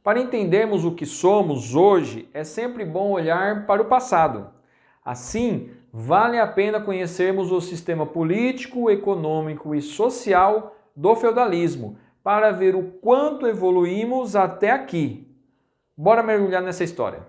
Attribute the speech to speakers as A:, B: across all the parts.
A: Para entendermos o que somos hoje, é sempre bom olhar para o passado. Assim, vale a pena conhecermos o sistema político, econômico e social do feudalismo, para ver o quanto evoluímos até aqui. Bora mergulhar nessa história.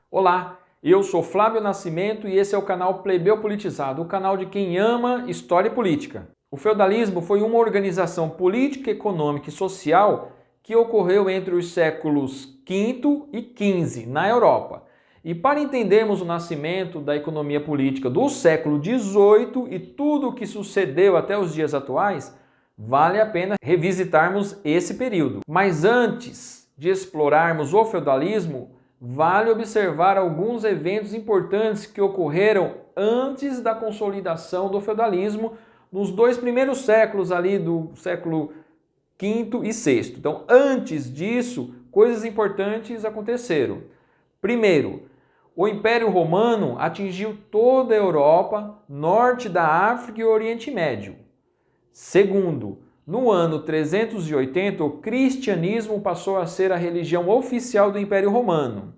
A: Olá, eu sou Flávio Nascimento e esse é o canal Plebeu Politizado, o canal de quem ama história e política. O feudalismo foi uma organização política, econômica e social que ocorreu entre os séculos V e XV na Europa. E para entendermos o nascimento da economia política do século XVIII e tudo o que sucedeu até os dias atuais, vale a pena revisitarmos esse período. Mas antes de explorarmos o feudalismo, vale observar alguns eventos importantes que ocorreram antes da consolidação do feudalismo nos dois primeiros séculos ali do século V e VI. Então, antes disso, coisas importantes aconteceram. Primeiro, o Império Romano atingiu toda a Europa, norte da África e Oriente Médio. Segundo, no ano 380, o cristianismo passou a ser a religião oficial do Império Romano.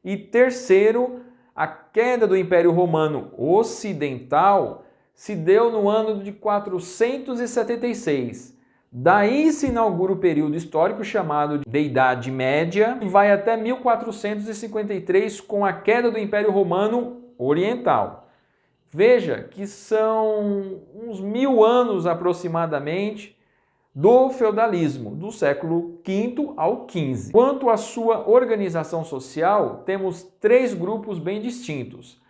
A: E terceiro, a queda do Império Romano Ocidental se deu no ano de 476. Daí se inaugura o período histórico chamado de Idade Média e vai até 1453 com a queda do Império Romano Oriental. Veja que são uns 1000 anos aproximadamente do feudalismo, do século V ao XV. Quanto à sua organização social, temos três grupos bem distintos.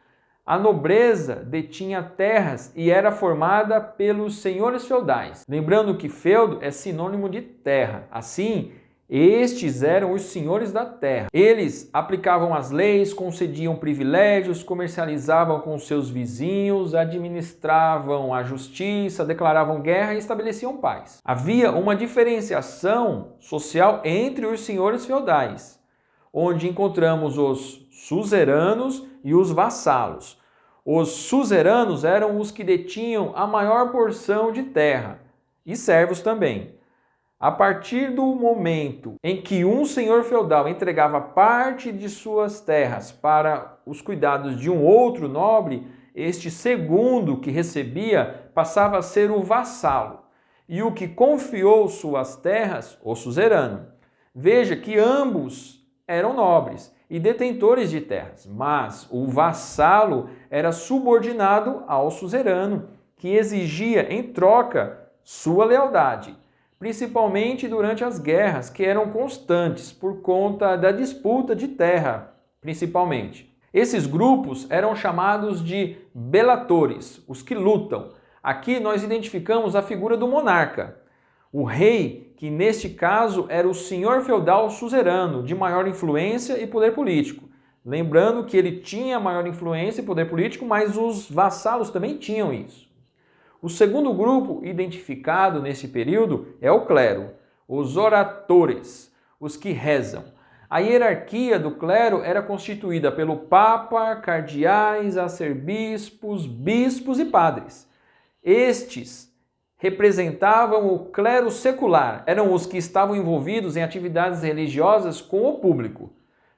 A: A nobreza detinha terras e era formada pelos senhores feudais. Lembrando que feudo é sinônimo de terra. Assim, estes eram os senhores da terra. Eles aplicavam as leis, concediam privilégios, comercializavam com seus vizinhos, administravam a justiça, declaravam guerra e estabeleciam paz. Havia uma diferenciação social entre os senhores feudais, onde encontramos os suzeranos e os vassalos. Os suzeranos eram os que detinham a maior porção de terra, e servos também. A partir do momento em que um senhor feudal entregava parte de suas terras para os cuidados de um outro nobre, este segundo que recebia passava a ser o vassalo, e o que confiou suas terras, o suzerano. Veja que ambos eram nobres e detentores de terras, mas o vassalo era subordinado ao suzerano, que exigia em troca sua lealdade, principalmente durante as guerras, que eram constantes por conta da disputa de terra, principalmente. Esses grupos eram chamados de belatores, os que lutam. Aqui nós identificamos a figura do monarca, o rei, que neste caso era o senhor feudal suzerano, de maior influência e poder político. Lembrando que ele tinha maior influência e poder político, mas os vassalos também tinham isso. O segundo grupo identificado nesse período é o clero, os oratores, os que rezam. A hierarquia do clero era constituída pelo papa, cardeais, arcebispos, bispos e padres. Estes representavam o clero secular, eram os que estavam envolvidos em atividades religiosas com o público.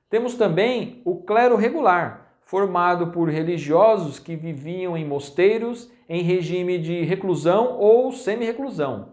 A: Temos também o clero regular, formado por religiosos que viviam em mosteiros em regime de reclusão ou semi-reclusão.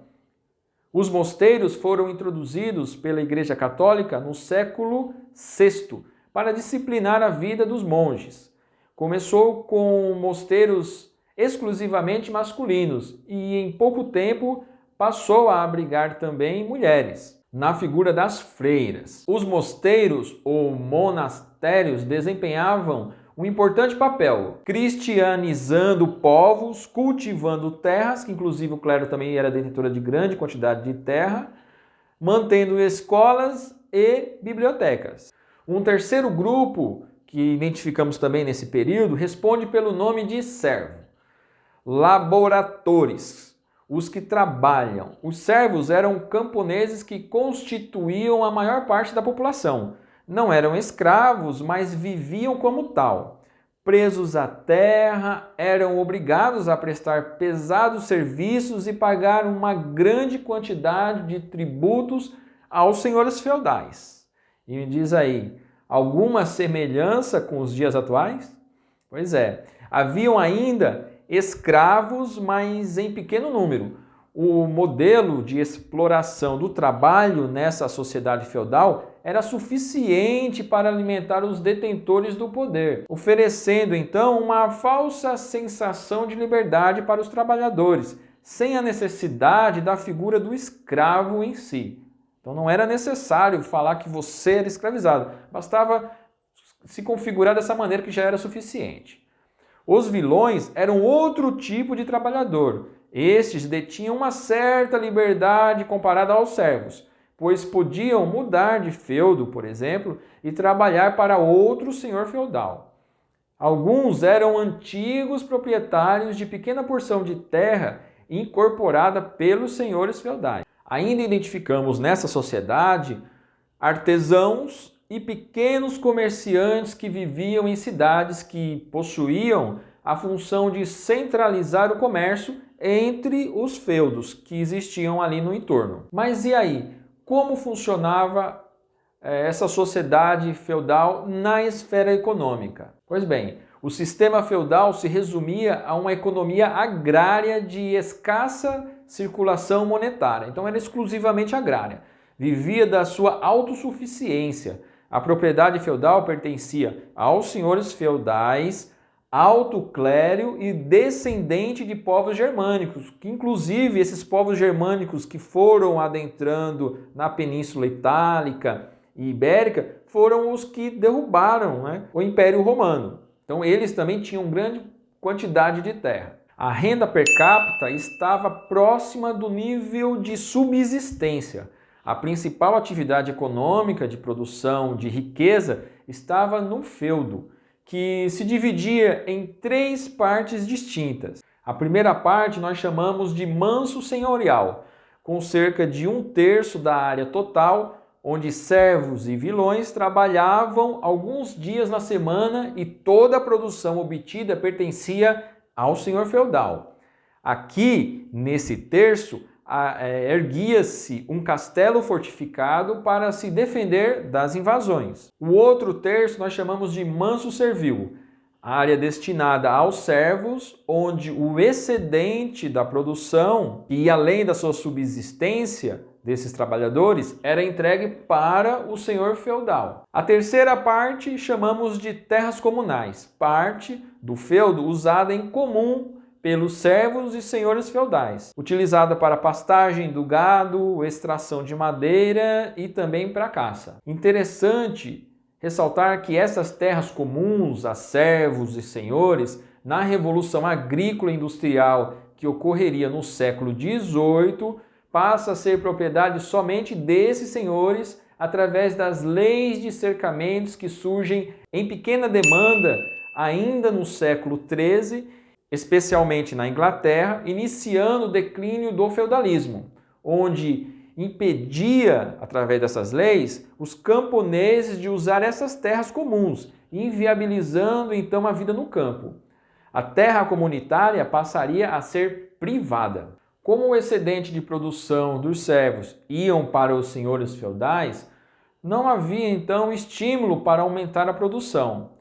A: Os mosteiros foram introduzidos pela Igreja Católica no século VI para disciplinar a vida dos monges. Começou com mosteiros exclusivamente masculinos e em pouco tempo passou a abrigar também mulheres, na figura das freiras. Os mosteiros ou monastérios desempenhavam um importante papel, cristianizando povos, cultivando terras, que inclusive o clero também era detentora de grande quantidade de terra, mantendo escolas e bibliotecas. Um terceiro grupo que identificamos também nesse período responde pelo nome de servo. Laboratores, os que trabalham. Os servos eram camponeses que constituíam a maior parte da população. Não eram escravos, mas viviam como tal. presos à terra, eram obrigados a prestar pesados serviços e pagar uma grande quantidade de tributos aos senhores feudais. E me diz aí, alguma semelhança com os dias atuais? Pois é, haviam ainda escravos, mas em pequeno número. O modelo de exploração do trabalho nessa sociedade feudal era suficiente para alimentar os detentores do poder, oferecendo então uma falsa sensação de liberdade para os trabalhadores, sem a necessidade da figura do escravo em si. Então não era necessário falar que você era escravizado, bastava se configurar dessa maneira que já era suficiente. Os vilões eram outro tipo de trabalhador. Estes detinham uma certa liberdade comparada aos servos, pois podiam mudar de feudo, por exemplo, e trabalhar para outro senhor feudal. Alguns eram antigos proprietários de pequena porção de terra incorporada pelos senhores feudais. Ainda identificamos nessa sociedade artesãos e pequenos comerciantes que viviam em cidades que possuíam a função de centralizar o comércio entre os feudos que existiam ali no entorno. Mas e aí? Como funcionava essa sociedade feudal na esfera econômica? Pois bem, o sistema feudal se resumia a uma economia agrária de escassa circulação monetária. Então era exclusivamente agrária. Vivia da sua autossuficiência. A propriedade feudal pertencia aos senhores feudais, alto clero e descendente de povos germânicos, que inclusive esses povos germânicos que foram adentrando na Península Itálica e Ibérica foram os que derrubaram, o Império Romano. Então eles também tinham grande quantidade de terra. A renda per capita estava próxima do nível de subsistência. A principal atividade econômica de produção de riqueza estava no feudo, que se dividia em 3 partes distintas. A primeira parte nós chamamos de manso senhorial, com cerca de 1/3 da área total, onde servos e vilões trabalhavam alguns dias na semana e toda a produção obtida pertencia ao senhor feudal. Aqui, nesse terço, erguia-se um castelo fortificado para se defender das invasões. O outro terço nós chamamos de manso servil, área destinada aos servos, onde o excedente da produção e além da sua subsistência desses trabalhadores era entregue para o senhor feudal. A terceira parte chamamos de terras comunais, parte do feudo usada em comum pelos servos e senhores feudais, utilizada para pastagem do gado, extração de madeira e também para caça. Interessante ressaltar que essas terras comuns a servos e senhores, na Revolução Agrícola e Industrial que ocorreria no século XVIII, passa a ser propriedade somente desses senhores através das leis de cercamentos que surgem em pequena demanda ainda no século XIII, especialmente na Inglaterra, iniciando o declínio do feudalismo, onde impedia, através dessas leis, os camponeses de usar essas terras comuns, inviabilizando então a vida no campo. A terra comunitária passaria a ser privada. Como o excedente de produção dos servos iam para os senhores feudais, não havia então estímulo para aumentar a produção.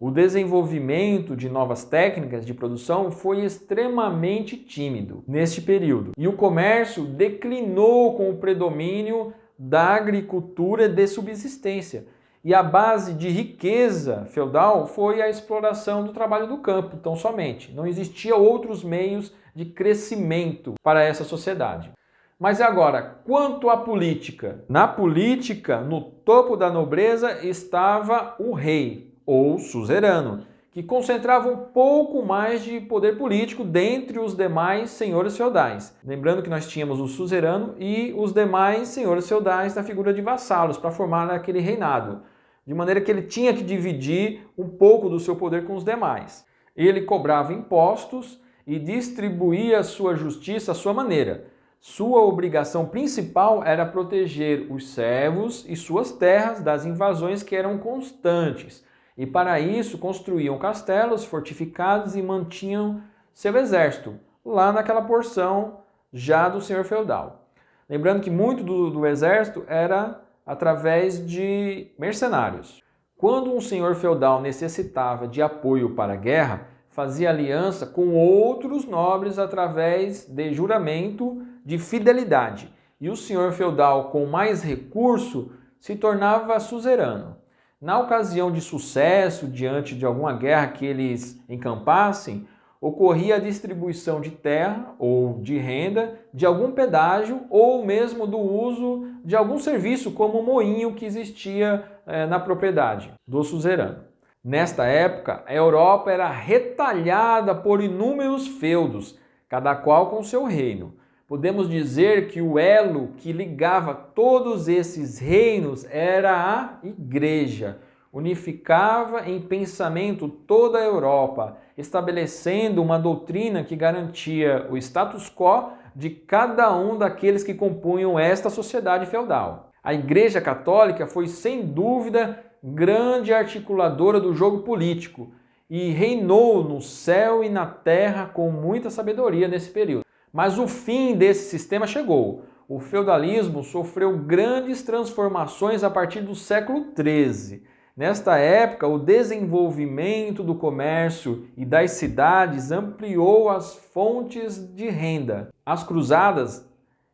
A: O desenvolvimento de novas técnicas de produção foi extremamente tímido neste período e o comércio declinou com o predomínio da agricultura de subsistência. E a base de riqueza feudal foi a exploração do trabalho do campo, tão somente. Não existia outros meios de crescimento para essa sociedade. Mas agora, quanto à política? Na política, no topo da nobreza estava o rei, ou suzerano, que concentrava um pouco mais de poder político dentre os demais senhores feudais. Lembrando que nós tínhamos o suzerano e os demais senhores feudais na figura de vassalos para formar aquele reinado, de maneira que ele tinha que dividir um pouco do seu poder com os demais. Ele cobrava impostos e distribuía a sua justiça à sua maneira. Sua obrigação principal era proteger os servos e suas terras das invasões que eram constantes, e para isso construíam castelos fortificados e mantinham seu exército lá naquela porção já do senhor feudal. Lembrando que muito do exército era através de mercenários. Quando um senhor feudal necessitava de apoio para a guerra, fazia aliança com outros nobres através de juramento de fidelidade. E o senhor feudal com mais recurso se tornava suzerano. Na ocasião de sucesso, diante de alguma guerra que eles encampassem, ocorria a distribuição de terra ou de renda, de algum pedágio ou mesmo do uso de algum serviço como o moinho que existia na propriedade do suzerano. Nesta época, a Europa era retalhada por inúmeros feudos, cada qual com seu reino. Podemos dizer que o elo que ligava todos esses reinos era a Igreja. Unificava em pensamento toda a Europa, estabelecendo uma doutrina que garantia o status quo de cada um daqueles que compunham esta sociedade feudal. A Igreja Católica foi, sem dúvida, grande articuladora do jogo político e reinou no céu e na terra com muita sabedoria nesse período. Mas o fim desse sistema chegou. O feudalismo sofreu grandes transformações a partir do século XIII. Nesta época, o desenvolvimento do comércio e das cidades ampliou as fontes de renda. As cruzadas,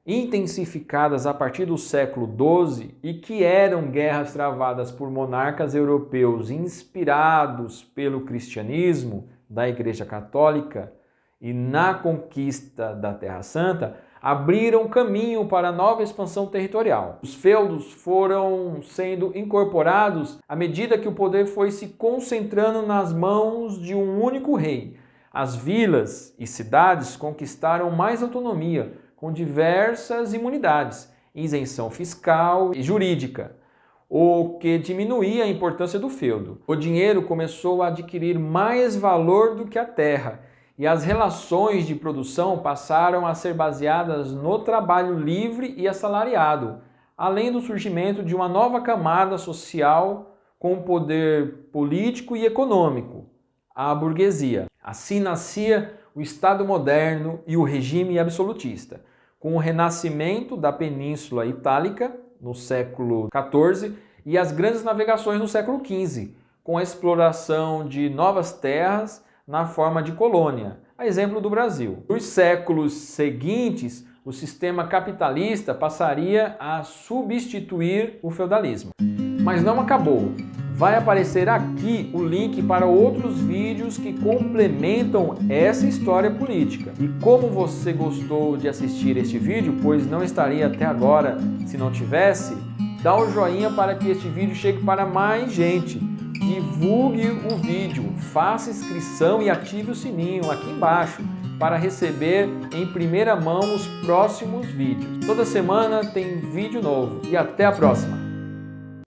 A: intensificadas a partir do século XII e que eram guerras travadas por monarcas europeus inspirados pelo cristianismo da Igreja Católica e na conquista da Terra Santa, abriram caminho para a nova expansão territorial. Os feudos foram sendo incorporados à medida que o poder foi se concentrando nas mãos de um único rei. As vilas e cidades conquistaram mais autonomia, com diversas imunidades, isenção fiscal e jurídica, o que diminuía a importância do feudo. O dinheiro começou a adquirir mais valor do que a terra, e as relações de produção passaram a ser baseadas no trabalho livre e assalariado, além do surgimento de uma nova camada social com poder político e econômico, a burguesia. Assim nascia o Estado moderno e o regime absolutista, com o renascimento da Península Itálica no século XIV e as grandes navegações no século XV, com a exploração de novas terras na forma de colônia, a exemplo do Brasil. Nos séculos seguintes, o sistema capitalista passaria a substituir o feudalismo. Mas não acabou. Vai aparecer aqui o link para outros vídeos que complementam essa história política. E como você gostou de assistir este vídeo, pois não estaria até agora se não tivesse, dá um joinha para que este vídeo chegue para mais gente. Divulgue o vídeo, faça inscrição e ative o sininho aqui embaixo para receber em primeira mão os próximos vídeos. Toda semana tem vídeo novo e até a próxima!